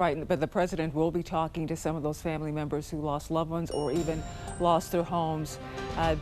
Right, but the president will be talking to some of those family members who lost loved ones or even lost their homes,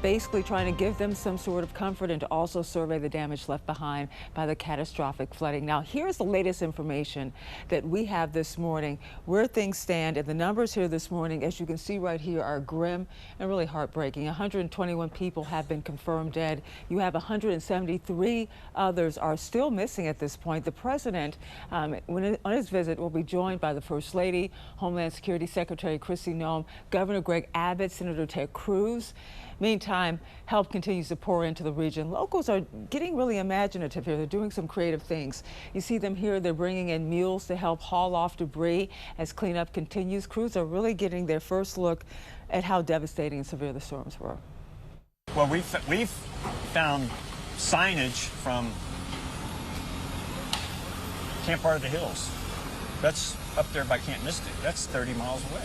basically trying to give them some sort of comfort and to also survey the damage left behind by the catastrophic flooding. Now, here's the latest information that we have this morning, where things stand, and the numbers here this morning, as you can see right here, are grim and really heartbreaking. 121 people have been confirmed dead. You have 173 others are still missing at this point. The president, on his visit, will be joined by the First Lady, Homeland Security Secretary Kristi Noem, Governor Greg Abbott, Senator Ted Cruz. Meantime, help continues to pour into the region. Locals are getting really imaginative here. They're doing some creative things. You see them here. They're bringing in mules to help haul off debris as cleanup continues. Crews are really getting their first look at how devastating and severe the storms were. Well, we've found signage from Camp Heart of the Hills. That's up there by Camp Mystic. That's 30 miles away.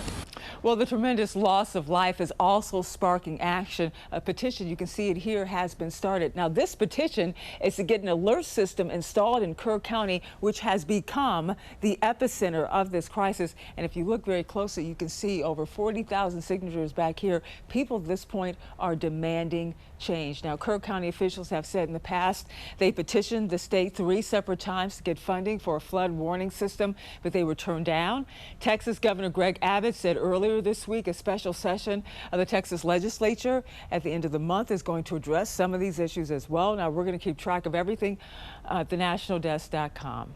Well, the tremendous loss of life is also sparking action. A petition, you can see it here, has been started. Now, this petition is to get an alert system installed in Kerr County, which has become the epicenter of this crisis. And if you look very closely, you can see over 40,000 signatures back here. People at this point are demanding change. Now, Kerr County officials have said in the past they petitioned the state 3 separate times to get funding for a flood warning system, but they were turned down. Texas Governor Greg Abbott said earlier this week a special session of the Texas legislature at the end of the month is going to address some of these issues as well. Now, we're going to keep track of everything at thenationaldesk.com.